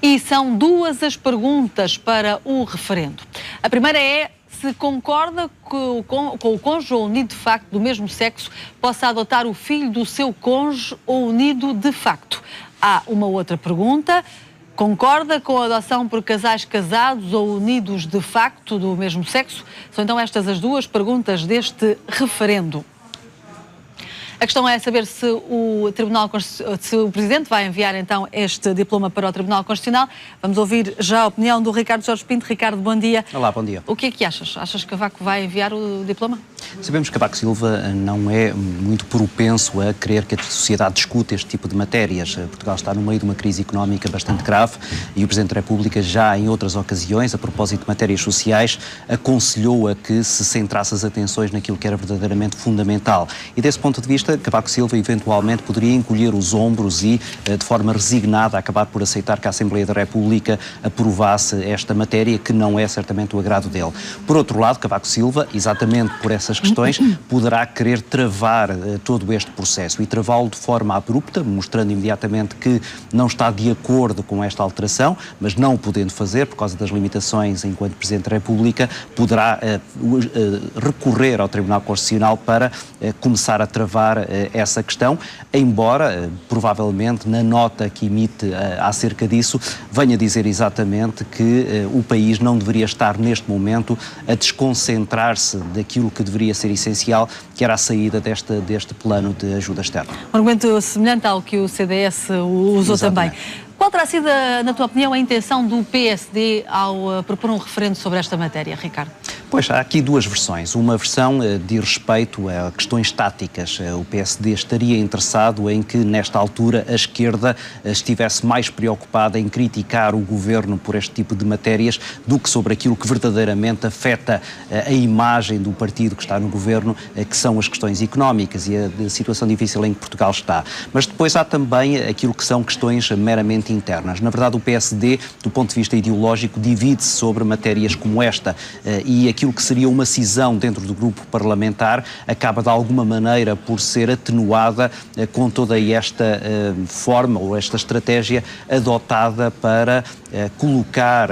E são duas as perguntas para o referendo. A primeira é se concorda que o cônjuge ou unido de facto do mesmo sexo possa adotar o filho do seu cônjuge ou unido de facto. Há uma outra pergunta. Concorda com a adoção por casais casados ou unidos de facto do mesmo sexo? São então estas as duas perguntas deste referendo. A questão é saber se o Presidente vai enviar então este diploma para o Tribunal Constitucional. Vamos ouvir já a opinião do Ricardo Jorge Pinto. Ricardo, bom dia. Olá, bom dia. O que é que achas? Achas que Cavaco vai enviar o diploma? Sabemos que Cavaco Silva não é muito propenso a querer que a sociedade discute este tipo de matérias. Portugal está no meio de uma crise económica bastante grave e o Presidente da República já em outras ocasiões, a propósito de matérias sociais, aconselhou a que se centrasse as atenções naquilo que era verdadeiramente fundamental. E desse ponto de vista, Cavaco Silva eventualmente poderia encolher os ombros e, de forma resignada, acabar por aceitar que a Assembleia da República aprovasse esta matéria, que não é certamente o agrado dele. Por outro lado, Cavaco Silva, exatamente por essas questões, poderá querer travar todo este processo e travá-lo de forma abrupta, mostrando imediatamente que não está de acordo com esta alteração, mas não o podendo fazer por causa das limitações enquanto Presidente da República, poderá recorrer ao Tribunal Constitucional para começar a travar essa questão, embora provavelmente na nota que emite acerca disso venha dizer exatamente que o país não deveria estar neste momento a desconcentrar-se daquilo que deveria ser essencial, que era a saída deste plano de ajuda externa. Um argumento semelhante ao que o CDS usou também. Qual terá sido, na tua opinião, a intenção do PSD ao propor um referendo sobre esta matéria, Ricardo? Pois, há aqui duas versões. Uma versão diz respeito a questões táticas. O PSD estaria interessado em que, nesta altura, a esquerda estivesse mais preocupada em criticar o governo por este tipo de matérias do que sobre aquilo que verdadeiramente afeta a imagem do partido que está no governo, que são as questões económicas e a situação difícil em que Portugal está. Mas depois há também aquilo que são questões meramente internas. Na verdade, o PSD, do ponto de vista ideológico, divide-se sobre matérias como esta e aquilo que seria uma cisão dentro do grupo parlamentar acaba de alguma maneira por ser atenuada com toda esta forma ou esta estratégia adotada para colocar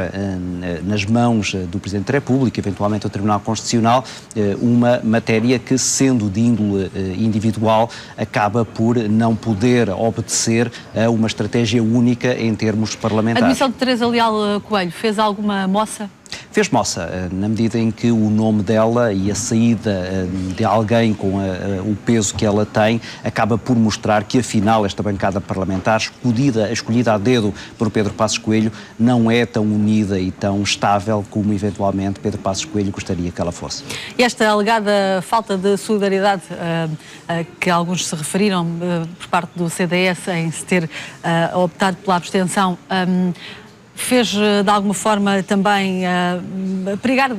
nas mãos do Presidente da República, eventualmente ao Tribunal Constitucional, uma matéria que, sendo de índole individual, acaba por não poder obedecer a uma estratégia única em termos parlamentares. A admissão de Teresa Leal Coelho fez alguma moça? Fez moça, na medida em que o nome dela e a saída de alguém com o peso que ela tem acaba por mostrar que, afinal, esta bancada parlamentar, escolhida a dedo por Pedro Passos Coelho, não é tão unida e tão estável como, eventualmente, Pedro Passos Coelho gostaria que ela fosse. E esta alegada falta de solidariedade que alguns se referiram por parte do CDS em se ter optado pela abstenção, fez de alguma forma também perigar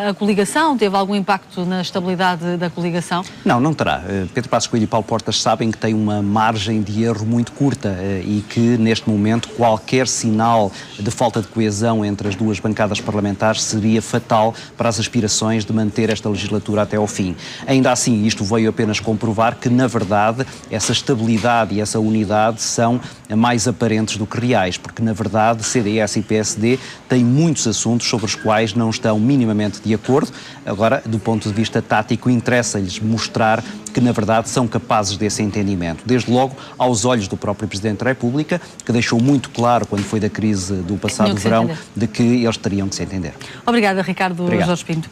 a coligação? Teve algum impacto na estabilidade da coligação? Não, não terá. Pedro Passos Coelho e Paulo Portas sabem que tem uma margem de erro muito curta e que neste momento qualquer sinal de falta de coesão entre as duas bancadas parlamentares seria fatal para as aspirações de manter esta legislatura até ao fim. Ainda assim, isto veio apenas comprovar que, na verdade, essa estabilidade e essa unidade são mais aparentes do que reais, porque, na verdade, CDS e PSD têm muitos assuntos sobre os quais não estão minimamente de acordo. Agora, do ponto de vista tático, interessa-lhes mostrar que, na verdade, são capazes desse entendimento. Desde logo, aos olhos do próprio Presidente da República, que deixou muito claro, quando foi da crise do passado verão, de que eles teriam que se entender. Obrigada, Ricardo Jorge Pinto.